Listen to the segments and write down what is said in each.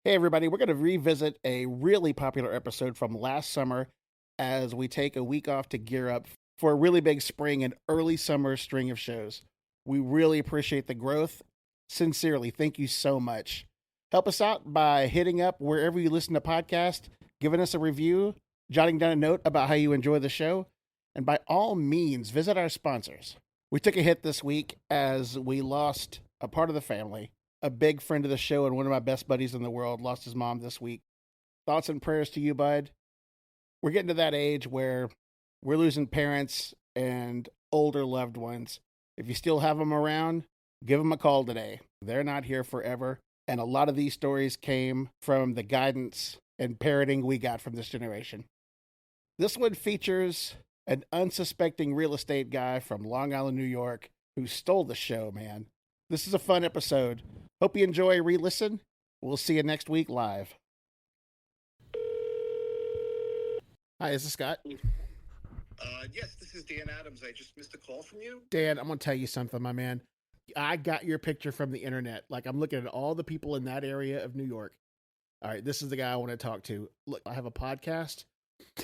Hey, everybody, we're going to revisit a really popular episode from last summer as we take a week off to gear up for a really big spring and early summer string of shows. We really appreciate the growth. Sincerely, thank you so much. Help us out by hitting up wherever you listen to podcasts, giving us a review, jotting down a note about how you enjoy the show, and by all means, visit our sponsors. We took a hit this week as we lost a part of the family. A big friend of the show and one of my best buddies in the world lost his mom this week. Thoughts and prayers to you, bud. We're getting to that age where we're losing parents and older loved ones. If you still have them around, give them a call today. They're not here forever. And a lot of these stories came from the guidance and parenting we got from this generation. This one features an unsuspecting real estate guy from Long Island, New York, who stole the show, man. This is a fun episode. Hope you enjoy re-listen. We'll see you next week live. Hi, is this Scott? Yes, this is Dan Adams. I just missed a call from you. Dan, I'm going to tell you something, my man. I got your picture from the internet. Like, I'm looking at all the people in that area of New York. All right, this is the guy I want to talk to. Look, I have a podcast,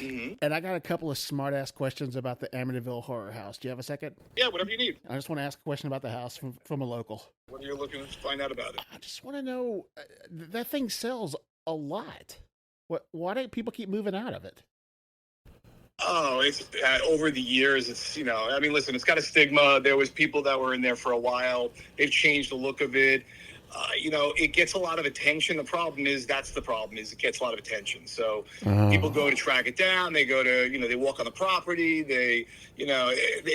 and I got a couple of smart-ass questions about the Amityville Horror House. Do you have a second? Yeah, whatever you need. I just want to ask a question about the house from a local. What are you looking to find out about it? I just want to know, that thing sells a lot. Why do people keep moving out of it? Oh, it's over the years. It's, I mean, listen, it's got a stigma. There was people that were in there for a while. They've changed the look of it. It gets a lot of attention. The problem is, it gets a lot of attention. So people go to track it down. They go to, they walk on the property. They've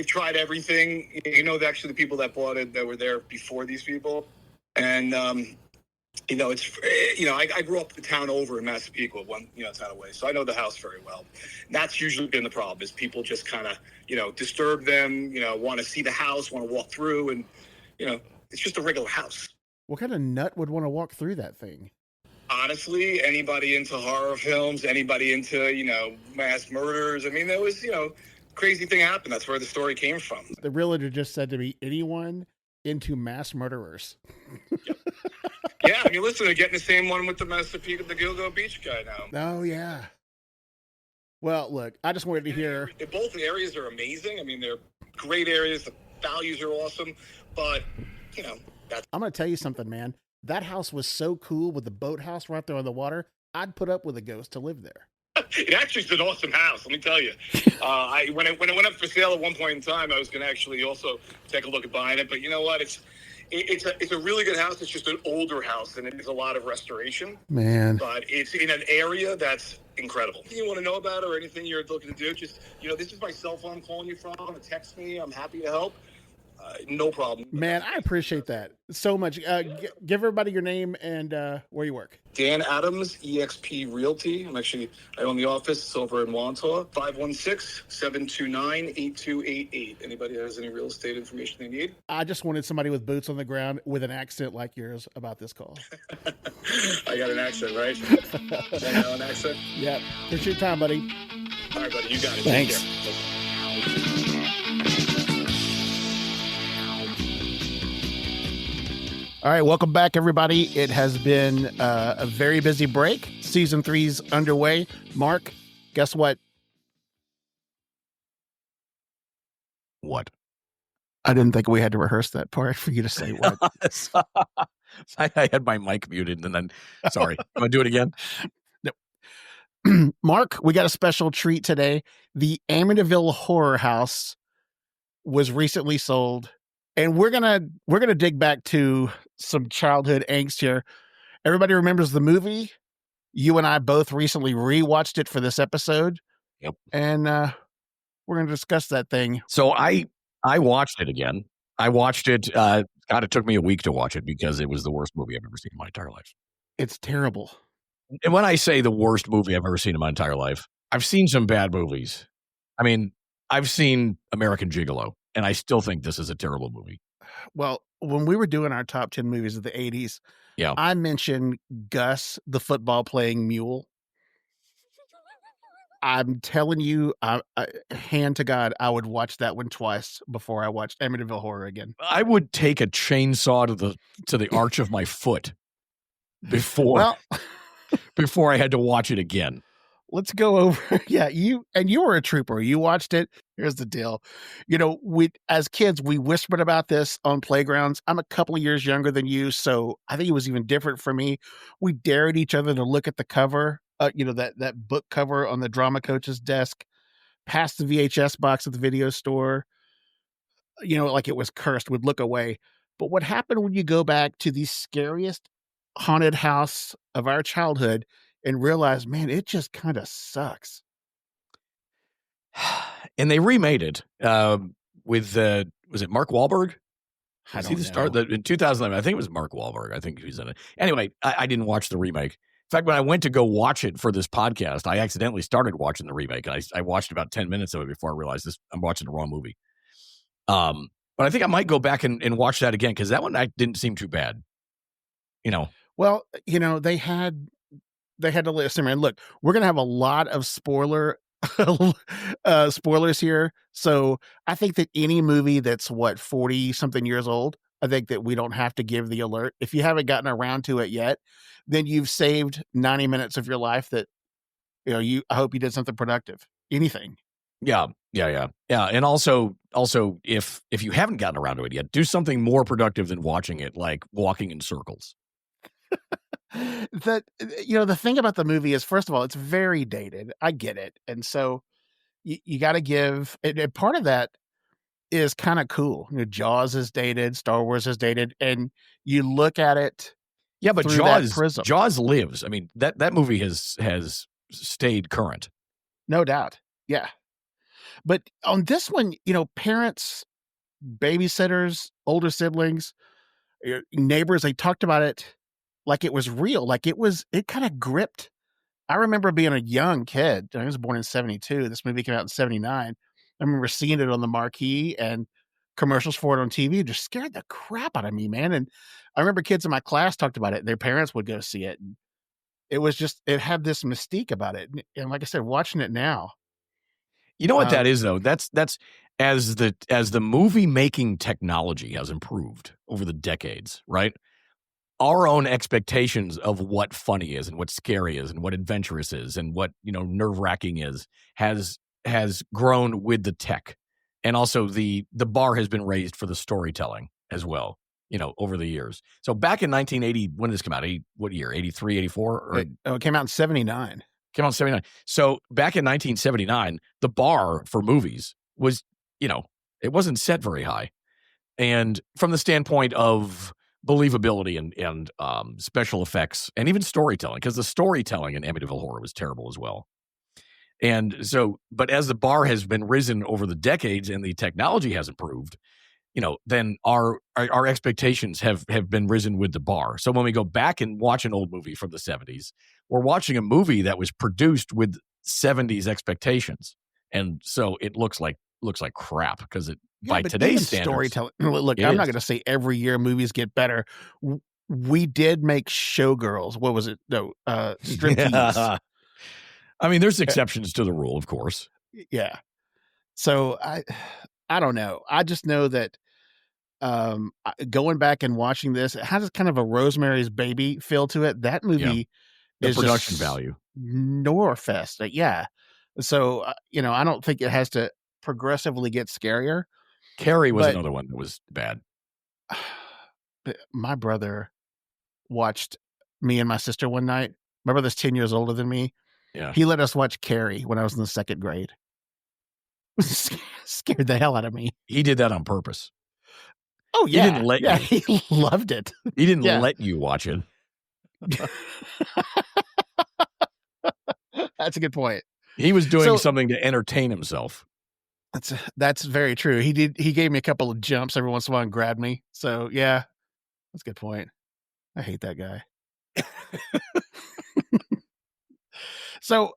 tried everything. Actually the people that bought it that were there before these people. And, I grew up the town over in Massapequa, town away. So I know the house very well. And that's usually been the problem, is people just kind of, disturb them, want to see the house, want to walk through. And, it's just a regular house. What kind of nut would want to walk through that thing? Honestly, anybody into horror films, anybody into, mass murders. I mean, there was, crazy thing happened. That's where the story came from. The realtor just said to me, anyone into mass murderers. Yep. Yeah, I mean, listen, they're getting the same one with the Massapequa, the Gilgo Beach guy now. Oh, yeah. Well, look, I just wanted to hear. Both areas are amazing. I mean, they're great areas. The values are awesome. But, I'm going to tell you something, man. That house was so cool with the boathouse right there on the water. I'd put up with a ghost to live there. It actually is an awesome house, let me tell you. When it went up for sale at one point in time, I was going to actually also take a look at buying it. But you know what? It's a really good house. It's just an older house, and it needs a lot of restoration. Man. But it's in an area that's incredible. Anything you want to know about or anything you're looking to do, just, this is my cell phone I'm calling you from. Text me. I'm happy to help. No problem. Man, I appreciate that so much. Give everybody your name and where you work. Dan Adams, EXP Realty. I own the office. It's over in Wantaw. 516-729-8288. Anybody has any real estate information they need? I just wanted somebody with boots on the ground with an accent like yours about this call. I got an accent, right? I know an accent? Yeah. Appreciate your time, buddy. All right, buddy. You got it. Thanks. All right, welcome back, everybody. It has been a very busy break. Season 3's underway. Marc, guess what? What? I didn't think we had to rehearse that part for you to say what. I had my mic muted, and then, sorry. I'm going to do it again? No. Marc, we got a special treat today. The Amityville Horror House was recently sold. And we're gonna dig back to some childhood angst here. Everybody remembers the movie. You and I both recently rewatched it for this episode. Yep. And we're gonna discuss that thing. So I watched it again. I watched it. It took me a week to watch it because it was the worst movie I've ever seen in my entire life. It's terrible. And when I say the worst movie I've ever seen in my entire life, I've seen some bad movies. I mean, I've seen American Gigolo. And I still think this is a terrible movie. Well, when we were doing our top 10 movies of the 80s, yeah, I mentioned Gus, the football playing mule. I'm telling you, hand to God, I would watch that one twice before I watched Amityville Horror again. I would take a chainsaw to the arch of my foot before. Well, before I had to watch it again. Let's go over. Yeah, you were a trooper. You watched it. Here's the deal. We as kids, we whispered about this on playgrounds. I'm a couple of years younger than you, so I think it was even different for me. We dared each other to look at the cover, that book cover on the drama coach's desk, past the VHS box at the video store, like it was cursed, would look away. But what happened when you go back to the scariest haunted house of our childhood and realize, man, it just kind of sucks. And they remade it with was it Mark Wahlberg? I Was he don't the star know. in 2011? I think it was Mark Wahlberg. I think he was in it. Anyway, I didn't watch the remake. In fact, when I went to go watch it for this podcast, I accidentally started watching the remake, and I watched about 10 minutes of it before I realized I'm watching the wrong movie. But I think I might go back and watch that again because that one didn't seem too bad. Well, they had to listen, man. Look, we're gonna have a lot of spoilers here. So I think that any movie that's 40 something years old, I think that we don't have to give the alert. If you haven't gotten around to it yet, then you've saved 90 minutes of your life that, I hope you did something productive. Anything. Yeah. And also if you haven't gotten around to it yet, do something more productive than watching it, like walking in circles. The thing about the movie is, first of all, it's very dated. I get it. And so you got to give, and part of that is kind of cool. Jaws is dated, Star Wars is dated, and you look at it. Yeah, but through that prism. Jaws lives. I mean, that movie has stayed current. No doubt. Yeah. But on this one, parents, babysitters, older siblings, neighbors, they talked about it like it was real, like it kind of gripped. I remember being a young kid. I was born in 72. This movie came out in 79. I remember seeing it on the marquee and commercials for it on TV. It just scared the crap out of me, man. And I remember kids in my class talked about it. Their parents would go see it. And it had this mystique about it. And like I said, watching it now. You know what that is, though? That's as the movie making technology has improved over the decades, right? Our own expectations of what funny is and what scary is and what adventurous is and what, nerve-wracking is has grown with the tech. And also the bar has been raised for the storytelling as well, over the years. So back in 1980, when did this come out? What year? 83, 84? It came out in 79. Came out in 79. So back in 1979, the bar for movies was, it wasn't set very high. And from the standpoint of believability and special effects and even storytelling, because the storytelling in Amityville Horror was terrible as well. And so, but as the bar has been risen over the decades and the technology has improved, then our expectations have been risen with the bar. So when we go back and watch an old movie from the 70s, we're watching a movie that was produced with 70s expectations. And so it looks like crap because by today's standards, storytelling. Look, I'm not going to say every year movies get better. We did make Showgirls. What was it? No, Striptease. I mean, there's exceptions to the rule, of course. Yeah. So I don't know. I just know that going back and watching this, it has kind of a Rosemary's Baby feel to it. That movie the is production just value. Norfest. Yeah. So, I don't think it has to progressively get scarier. Carrie was another one that was bad. My brother watched me and my sister one night. My brother's 10 years older than me. Yeah. He let us watch Carrie when I was in the second grade. Scared the hell out of me. He did that on purpose. Oh, yeah. He didn't let you. He loved it. He didn't let you watch it. That's a good point. He was doing something to entertain himself. That's very true. He gave me a couple of jumps every once in a while and grabbed me. So yeah, that's a good point. I hate that guy. So,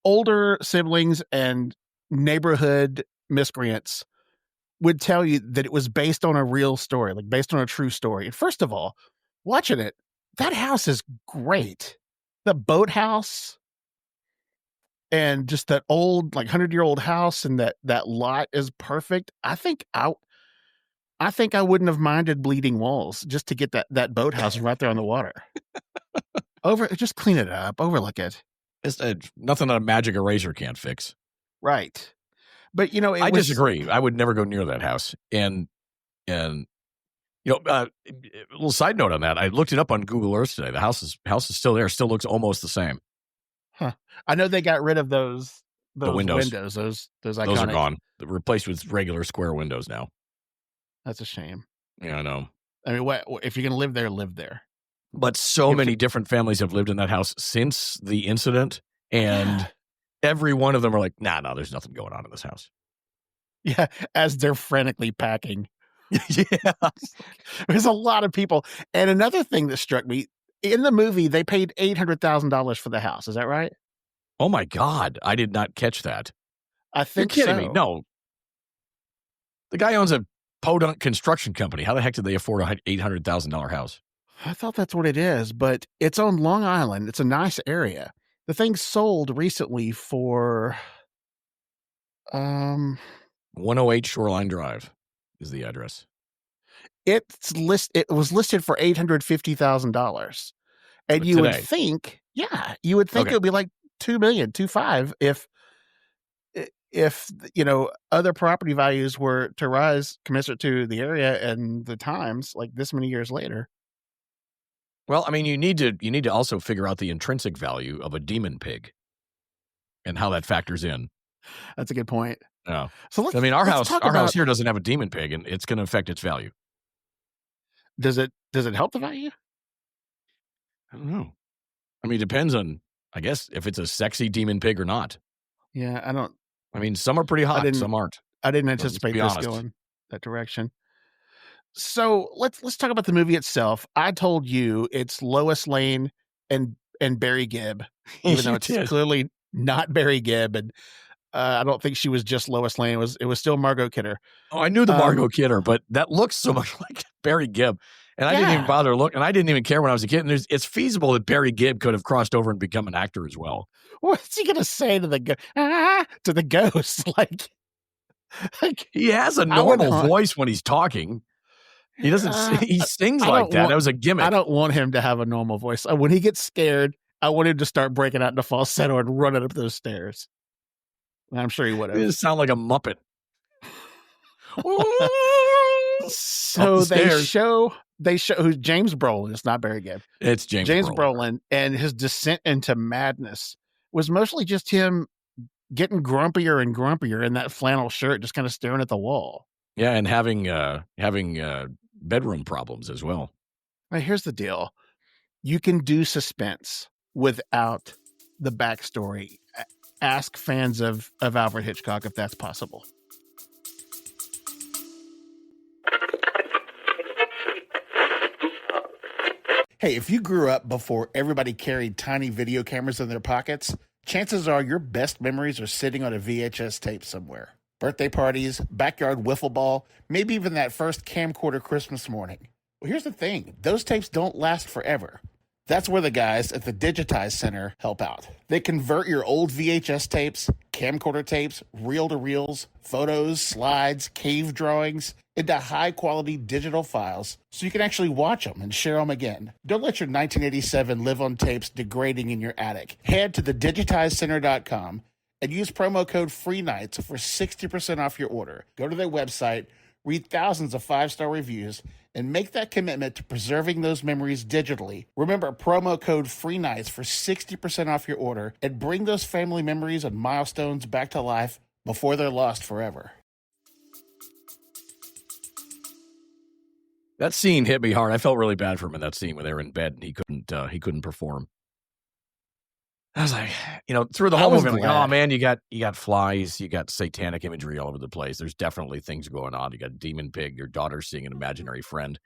older siblings and neighborhood miscreants would tell you that it was based on a real story, like based on a true story. And first of all, watching it, that house is great. The boathouse and just that old, 100-year-old house and that lot is perfect. I think I wouldn't have minded bleeding walls just to get that boathouse right there on the water. Just clean it up, overlook it. It's nothing a magic eraser can't fix. Right. But I disagree. I would never go near that house. And a little side note on that. I looked it up on Google Earth today. The house is still there. Still looks almost the same. Huh. I know they got rid of those the windows. Those iconic. Those are gone. They're replaced with regular square windows now. That's a shame. Yeah, I know. I mean, what if you're going to live there, live there. But so many different families have lived in that house since the incident, and every one of them are like, no, there's nothing going on in this house. Yeah, as they're frantically packing. Yeah. There's a lot of people. And another thing that struck me, in the movie, they paid $800,000 for the house. Is that right? Oh, my God. I did not catch that. I think You're kidding me. No. The guy owns a podunk construction company. How the heck did they afford a $800,000 house? I thought that's what it is, but it's on Long Island. It's a nice area. The thing sold recently for 108 Shoreline Drive is the address. It was listed for $850,000. And you would think, it would be like $2 million, $2.5 if other property values were to rise commensurate to the area and the times, like this many years later. Well, I mean, you need to also figure out the intrinsic value of a demon pig and how that factors in. That's a good point. Yeah. So our house here doesn't have a demon pig, and it's going to affect its value. Does it help the value? I don't know. I mean, it depends on, I guess, if it's a sexy demon pig or not. Yeah, I don't. I mean, some are pretty hot, some aren't. I didn't anticipate this going that direction. So let's talk about the movie itself. I told you it's Lois Lane and Barry Gibb, even though it's clearly not Barry Gibb, and I don't think she was just Lois Lane. It was still Margot Kidder. Oh, I knew the Margot Kidder, but that looks so much like Barry Gibb, and I didn't even bother to look, and I didn't even care when I was a kid. And it's feasible that Barry Gibb could have crossed over and become an actor as well. What's he gonna say to the ghost? Like he has a normal voice when he's talking. He doesn't. He sings like that. That was a gimmick. I don't want him to have a normal voice. When he gets scared, I want him to start breaking out into falsetto and running up those stairs. I'm sure he would have. It sound like a Muppet. So they show who's James Brolin. It's not Barry Gibb. It's James Brolin, and his descent into madness was mostly just him getting grumpier and grumpier in that flannel shirt, just kind of staring at the wall. Yeah, and having bedroom problems as well. Right, here's the deal. You can do suspense without the backstory. Ask fans of Alfred Hitchcock if that's possible. Hey, if you grew up before everybody carried tiny video cameras in their pockets, chances are your best memories are sitting on a VHS tape somewhere. Birthday parties, backyard wiffle ball, maybe even that first camcorder Christmas morning. Well, here's the thing. Those tapes don't last forever. That's where the guys at the Digitize Center help out. They convert your old VHS tapes, camcorder tapes, reel-to-reels, photos, slides, cave drawings into high-quality digital files so you can actually watch them and share them again. Don't let your 1987 live-on tapes degrading in your attic. Head to thedigitizecenter.com and use promo code FREENIGHTS for 60% off your order. Go to their website, read thousands of 5-star reviews, and make that commitment to preserving those memories digitally. Remember promo code FREENIGHTS for 60% off your order and bring those family memories and milestones back to life before they're lost forever. That scene hit me hard. I felt really bad for him in that scene when they were in bed and he couldn't perform. I was like, through the whole movie, like, oh man, you got flies, you got satanic imagery all over the place. There's definitely things going on. You got a demon pig, your daughter's seeing an imaginary friend.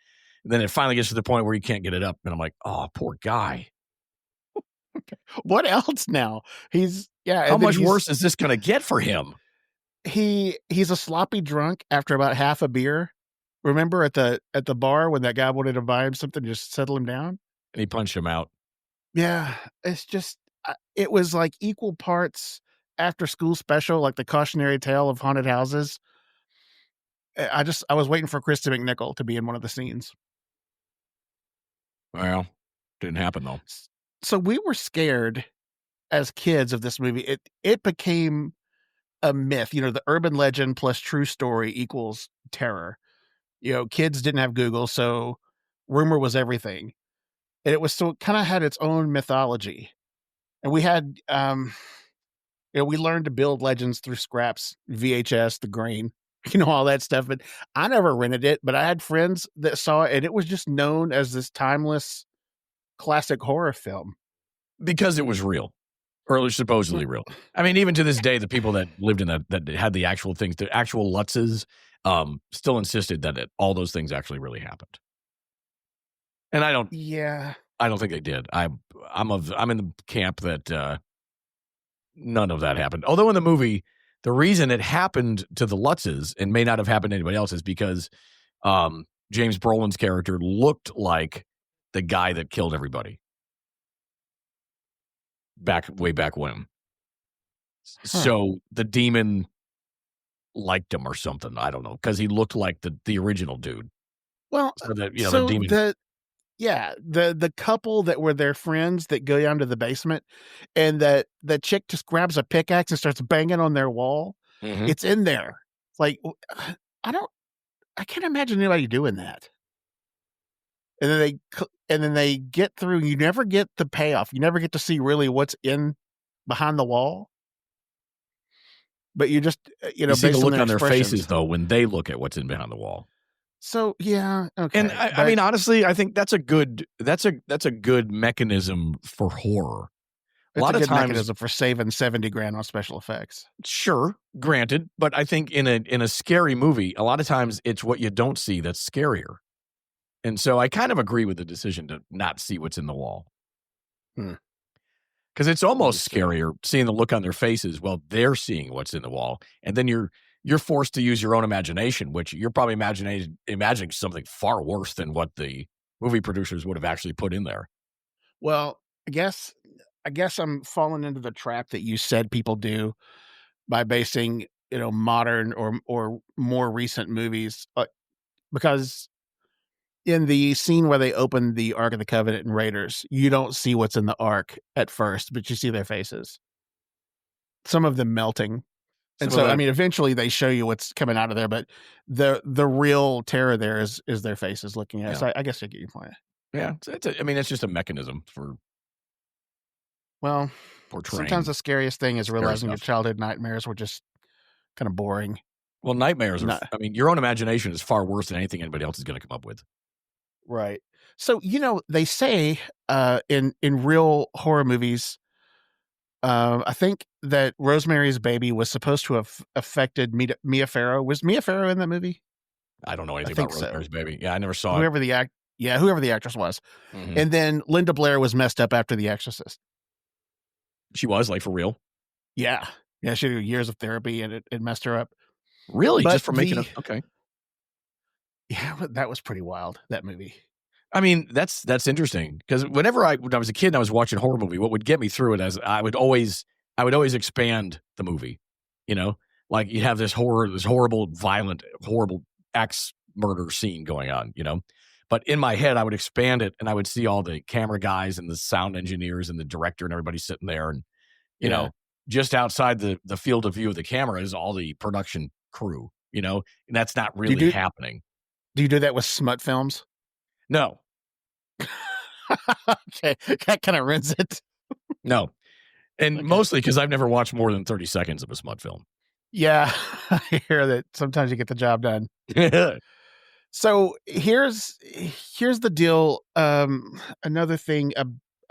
And then it finally gets to the point where you can't get it up. And I'm like, oh, poor guy. What else now? How much worse is this going to get for him? He's a sloppy drunk after about half a beer. Remember at the bar when that guy wanted to buy him something, just settle him down? And he punched him out. Yeah, it's just, it was like equal parts after school special, like the cautionary tale of haunted houses. I was waiting for Kristen McNichol to be in one of the scenes. Well, didn't happen though. So we were scared as kids of this movie. It became a myth. The urban legend plus true story equals terror. Kids didn't have Google, so rumor was everything. And it kind of had its own mythology. And we had we learned to build legends through scraps, VHS, the grain, all that stuff. But I never rented it, but I had friends that saw it, and it was just known as this timeless classic horror film. Because it was real. Or it was supposedly real. I mean, even to this day, the people that lived in that had the actual things, the actual Lutzes, still insisted that all those things actually really happened. And I don't think they did. I'm in the camp that none of that happened. Although in the movie, the reason it happened to the Lutzes and may not have happened to anybody else is because James Brolin's character looked like the guy that killed everybody. Way back when. So the demon liked him or something. I don't know, because he looked like the original dude. Well, so that, so the demon. The couple that were their friends that go down to the basement, and the chick just grabs a pickaxe and starts banging on their wall. Mm-hmm. It's in there. It's like, I can't imagine anybody doing that. And then they get through. You never get the payoff. You never get to see really what's in behind the wall. But you just you see the look on their faces though when they look at what's in behind the wall. So yeah, okay. And I mean, honestly, I think that's a good mechanism for horror. A lot of times, mechanism for saving $70,000 on special effects. Sure, granted, but I think in a scary movie, a lot of times it's what you don't see that's scarier. And so I kind of agree with the decision to not see what's in the wall. Because it's almost scarier seeing the look on their faces while they're seeing what's in the wall. And then you're forced to use your own imagination, which you're probably imagining something far worse than what the movie producers would have actually put in there. Well, I guess I'm falling into the trap that you said people do by basing, modern or more recent movies, because in the scene where they open the Ark of the Covenant and Raiders, you don't see what's in the Ark at first, but you see their faces. Some of them melting. And so, I mean, eventually they show you what's coming out of there, but the real terror there is their faces looking at it. So I guess I get your point. Yeah. It's just a mechanism for portraying. Sometimes the scariest thing is realizing your childhood nightmares were just kind of boring. Well, nightmares are, your own imagination is far worse than anything anybody else is going to come up with. Right. So, they say in real horror movies, I think that Rosemary's Baby was supposed to have affected Mia Farrow. Was Mia Farrow in that movie? I don't know anything about Rosemary's Baby. Yeah, I never saw whoever the actress was. Mm-hmm. And then Linda Blair was messed up after The Exorcist. She was, like, for real? Yeah. Yeah, she did years of therapy and it messed her up. Really? Just for making okay. Yeah, that was pretty wild, that movie. I mean, that's interesting because when I was a kid and I was watching a horror movie, what would get me through it is I would always expand the movie, like you have this horrible, violent, horrible axe murder scene going on, but in my head, I would expand it and I would see all the camera guys and the sound engineers and the director and everybody sitting there. And, just outside the field of view of the camera is all the production crew, and that's not really happening. Do you do that with smut films? No. Okay, that kind of ruins it. No. And mostly because I've never watched more than 30 seconds of a smut film. Yeah, I hear that sometimes you get the job done. So here's the deal. Another thing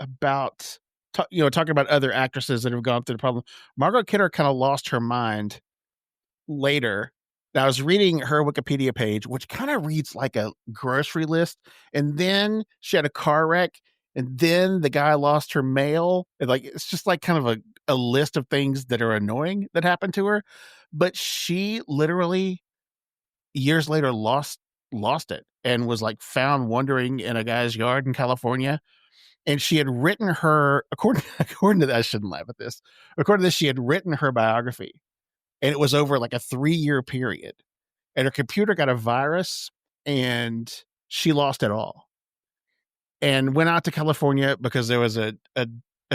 about talking about other actresses that have gone through the problem. Margot Kidder kind of lost her mind later. Now, I was reading her Wikipedia page, which kind of reads like a grocery list. And then she had a car wreck. And then the guy lost her mail. And it's just like kind of a list of things that are annoying that happened to her. But she literally years later lost it and was found wandering in a guy's yard in California. And she had written her, according to that, I shouldn't laugh at this. According to this, she had written her biography. And it was over a 3-year period. And her computer got a virus and she lost it all. and went out to California because there was a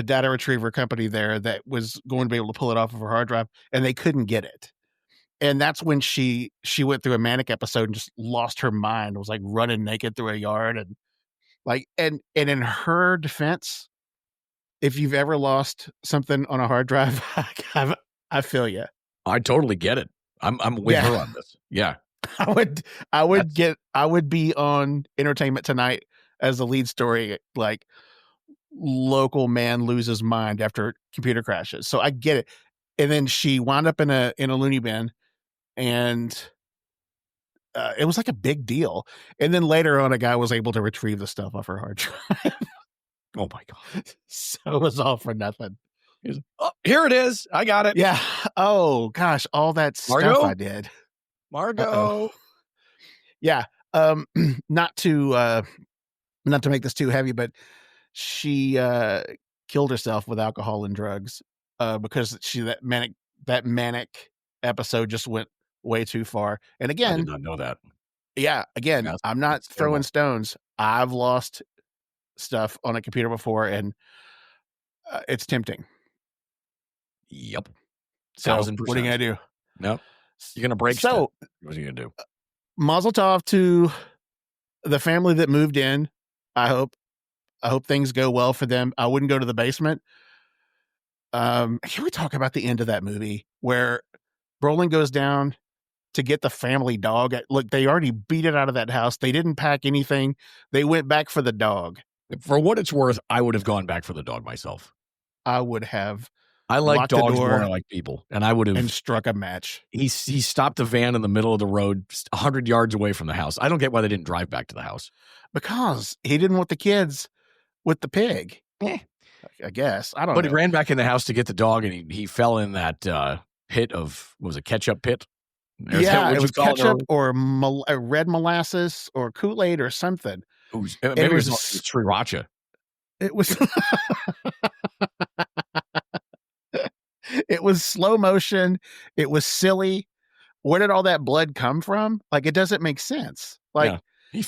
data retriever company there that was going to be able to pull it off of her hard drive, and they couldn't get it. And that's when she went through a manic episode and just lost her mind. Was like running naked through a yard, and like and in her defense, if you've ever lost something on a hard drive, I feel you. I totally get it. I'm with her on this. Yeah. I would be on Entertainment Tonight as the lead story, like local man loses mind after computer crashes. So I get it. And then she wound up in a loony bin, and it was like a big deal. And then later on, a guy was able to retrieve the stuff off her hard drive. Oh my God. So it was all for nothing. Oh, here it is. I got it. Yeah. Oh gosh, all that stuff I did. Margot. Uh-oh. Yeah. Not to make this too heavy, but she killed herself with alcohol and drugs because that manic episode just went way too far. And again, I did not know that. Yeah, again, I'm not throwing stones. I've lost stuff on a computer before, and it's tempting. Yep. So 1000%. what are you gonna do? Nope. You're gonna break stuff. So what are you gonna do? Mazel tov to the family that moved in. I hope things go well for them. I wouldn't go to the basement. Can we talk about the end of that movie where Brolin goes down to get the family dog? Look, they already beat it out of that house. They didn't pack anything. They went back for the dog. For what it's worth, I would have gone back for the dog myself. I would have. I like dogs more than I like people, and I would have and struck a match. He stopped the van in the middle of the road, 100 yards away from the house. I don't get why they didn't drive back to the house. Because he didn't want the kids with the pig. I guess. I don't know. But he ran back in the house to get the dog, and he fell in that pit of, what was it, ketchup pit? Yeah, it was ketchup or red molasses or Kool-Aid or something. Maybe it was sriracha. It was it was slow motion. It was silly. Where did all that blood come from? Like, it doesn't make sense. Like, yeah.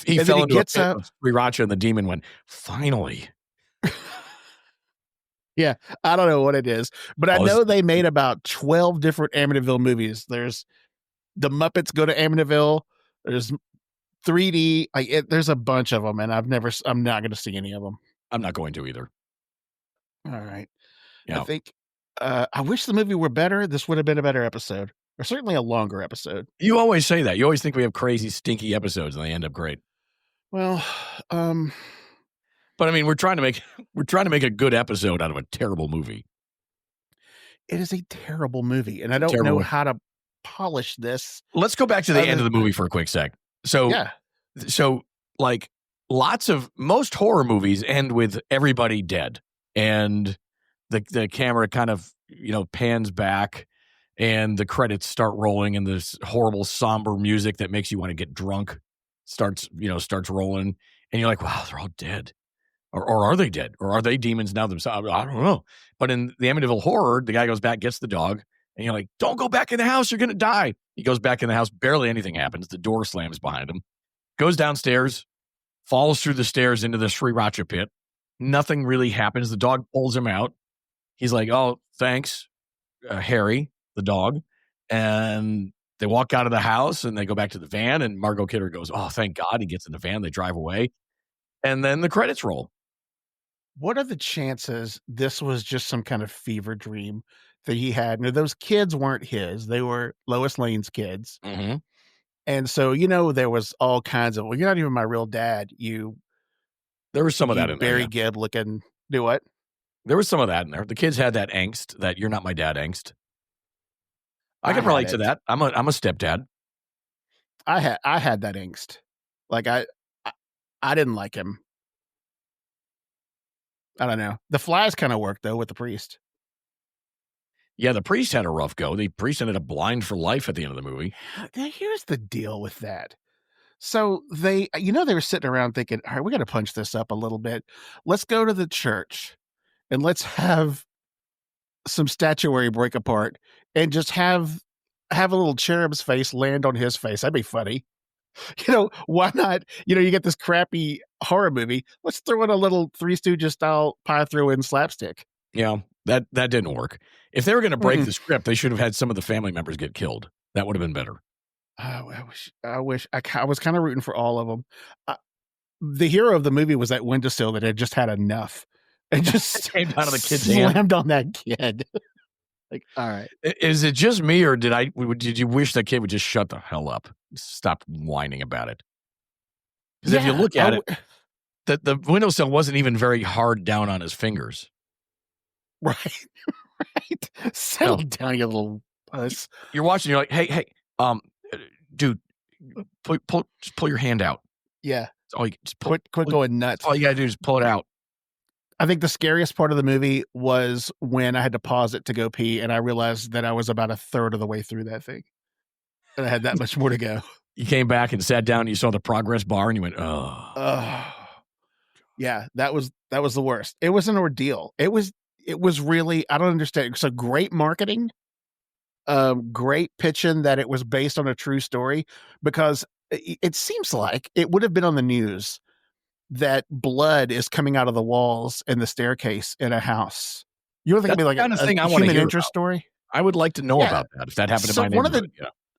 He fell into a pit of sriracha, and the demon went, finally. Yeah, I don't know what it is, but I know they made about 12 different Amityville movies. There's the Muppets Go to Amityville. There's 3D. There's a bunch of them, and I'm not going to see any of them. I'm not going to either. All right. Yeah. I think I wish the movie were better. This would have been a better episode, or certainly a longer episode. You always say that. You always think we have crazy, stinky episodes, and they end up great. Well, but I mean, we're trying to make a good episode out of a terrible movie. It is a terrible movie, and I don't know how to polish this. Let's go back to the end of the movie for a quick sec. So, like most horror movies end with everybody dead, and the camera kind of pans back, and the credits start rolling, and this horrible somber music that makes you want to get drunk starts rolling, and you're like, wow, they're all dead. Or are they dead? Or are they demons now themselves? I don't know. But in the Amityville Horror, the guy goes back, gets the dog, and you're like, don't go back in the house. You're going to die. He goes back in the house. Barely anything happens. The door slams behind him. Goes downstairs, falls through the stairs into the sriracha pit. Nothing really happens. The dog pulls him out. He's like, oh, thanks, Harry, the dog. And they walk out of the house, and they go back to the van, and Margot Kidder goes, oh, thank God. He gets in the van. They drive away. And then the credits roll. What are the chances this was just some kind of fever dream that he had? Now, those kids weren't his. They were Lois Lane's kids. Mm-hmm. And so, there was all kinds of, well, you're not even my real dad. There was some of that in there. Barry Gibb looking. Do what? There was some of that in there. The kids had that angst, that you're not my dad angst. I can relate to that. I'm a stepdad. I had that angst. Like I didn't like him. I don't know. The Flies kind of worked though with the priest. Yeah, the priest had a rough go. The priest ended up blind for life at the end of the movie. Now, here's the deal with that. So they were sitting around thinking, all right, we got to punch this up a little bit. Let's go to the church and let's have some statuary break apart and just have a little cherub's face land on his face. That'd be funny. Why not? You get this crappy horror movie. Let's throw in a little Three Stooges style pie throw in slapstick. Yeah, that didn't work. If they were going to break the script, they should have had some of the family members get killed. That would have been better. I wish I was kind of rooting for all of them. The hero of the movie was that windowsill that had just had enough and just came down to the kid's slammed hand. on that kid. Like, all right. Is it just me, or did you wish that kid would just shut the hell up? Stop whining about it. Because if you look at it, the windowsill wasn't even very hard down on his fingers. Right. Right. Settle down, you little puss. You're watching, you're like, hey, dude, just pull your hand out. Yeah. All you, just quit going nuts. All you gotta do is pull it out. I think the scariest part of the movie was when I had to pause it to go pee, and I realized that I was about a third of the way through that thing, and I had that much more to go. You came back and sat down, and you saw the progress bar, and you went, oh. Yeah, that was the worst. It was an ordeal. It was really, I don't understand. So great marketing, great pitching that it was based on a true story, because it seems like it would have been on the news that blood is coming out of the walls and the staircase in a house. You don't think it'd be like a human interest story? I would like to know about that if that happened in my neighborhood.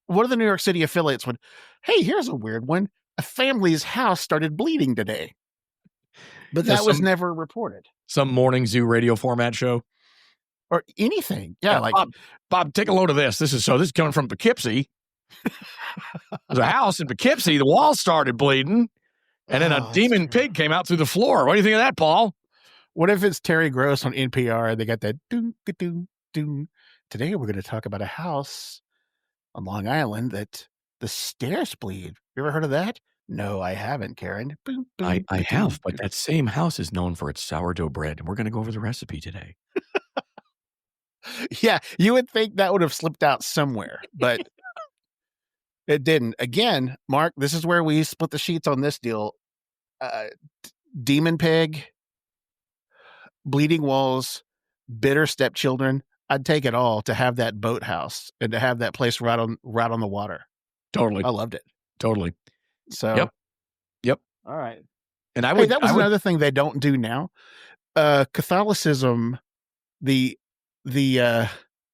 One of the New York City affiliates would, hey, here's a weird one. A family's house started bleeding today. But that was never reported. Some morning zoo radio format show? Or anything. Yeah, like Bob, take a load of this. This is coming from Poughkeepsie. There's a house in Poughkeepsie. The wall started bleeding. And then a demon pig came out through the floor. What do you think of that, Paul? What if it's Terry Gross on NPR and they got that doom. Today we're going to talk about a house on Long Island that the stairs bleed. You ever heard of that? No, I haven't, Karen. Boom, boom, I have, but that same house is known for its sourdough bread, and we're going to go over the recipe today. Yeah, you would think that would have slipped out somewhere, but it didn't. Again, Mark, this is where we split the sheets on this deal. Demon pig, bleeding walls, bitter stepchildren. I'd take it all to have that boathouse and to have that place right on the water. Totally. I loved it. Totally. So, yep. All right. And that was another thing they don't do now. Catholicism, the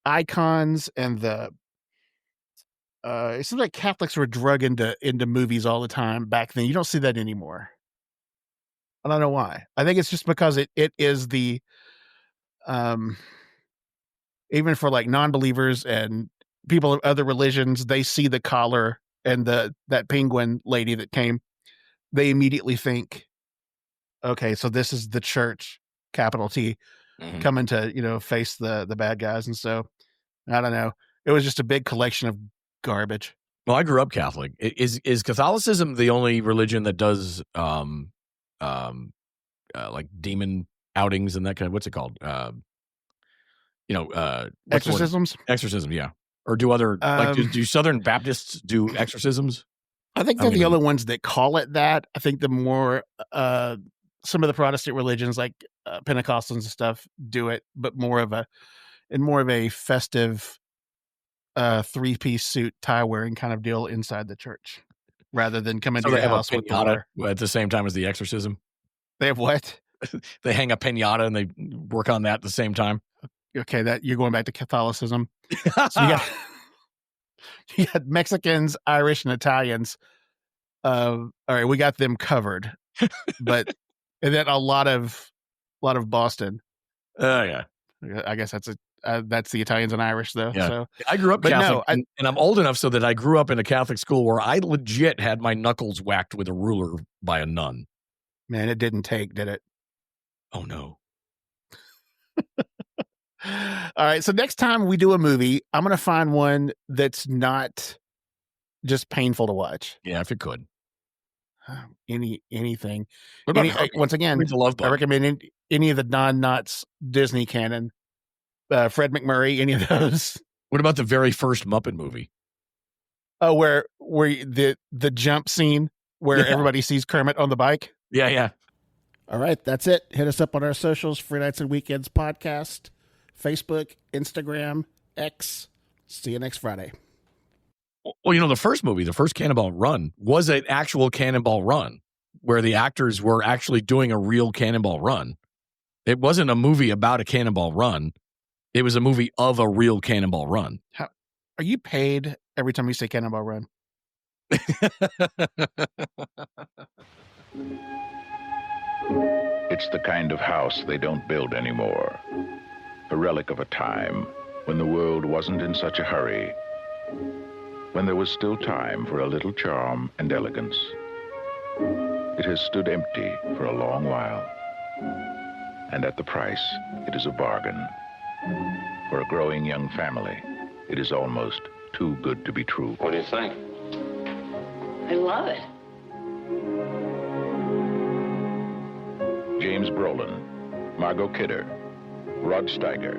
icons and the it seems like Catholics were drug into movies all the time back then. You don't see that anymore. I don't know why. I think it's just because it is the even for like non-believers and people of other religions, they see the collar and that penguin lady that came, they immediately think, okay, so this is the church, capital T, coming to, face the bad guys. And so I don't know. It was just a big collection of garbage. Well, I grew up Catholic. Is Catholicism the only religion that does like demon outings and that kind of, what's it called? Exorcisms? Exorcisms, yeah. Or do other, do Southern Baptists do exorcisms? I think they're the only ones that call it that. I think the more, some of the Protestant religions like Pentecostals and stuff do it, but more of a festive, 3-piece suit, tie wearing kind of deal inside the church rather than coming to the house with water. At the same time as the exorcism. They have what? They hang a pinata and they work on that at the same time. Okay, that you're going back to Catholicism. So you got Mexicans, Irish, and Italians. All right, we got them covered, and then a lot of Boston. Oh yeah, I guess that's the Italians and Irish though. Yeah. So I grew up Catholic, and I'm old enough so that I grew up in a Catholic school where I legit had my knuckles whacked with a ruler by a nun. Man, it didn't take, did it? Oh no. All right, so next time we do a movie, I'm going to find one that's not just painful to watch. Yeah, if it could. Anything. Once again, I recommend any of the non-Knots Disney canon. Fred McMurray, any of those. What about the very first Muppet movie? Oh, where the jump scene where everybody sees Kermit on the bike? Yeah. All right, that's it. Hit us up on our socials, Free Nights and Weekends Podcast, Facebook, Instagram, X. See you next Friday. Well, you know, the first movie, the first Cannonball Run, was an actual cannonball run where the actors were actually doing a real cannonball run. It wasn't a movie about a cannonball run. It was a movie of a real cannonball run. Are you paid every time you say Cannonball Run? It's the kind of house they don't build anymore. A relic of a time when the world wasn't in such a hurry, when there was still time for a little charm and elegance. It has stood empty for a long while, and at the price, it is a bargain. For a growing young family, it is almost too good to be true. What do you think? I love it. James Brolin, Margot Kidder, Rod Steiger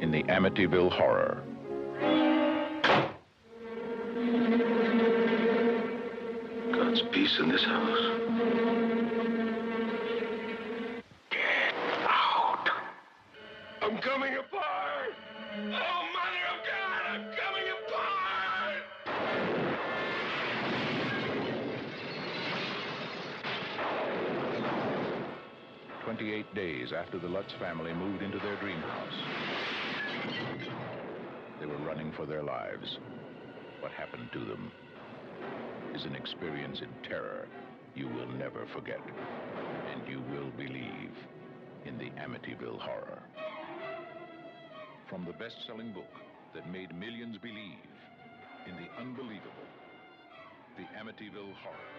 in the Amityville Horror. God's peace in this house. Get out! I'm coming apart! Oh, Mother of God, I'm coming apart! 28 days after the Lutz family moved into their dream house, they were running for their lives. What happened to them is an experience in terror you will never forget, and you will believe in the Amityville Horror. From the best-selling book that made millions believe in the unbelievable, the Amityville Horror.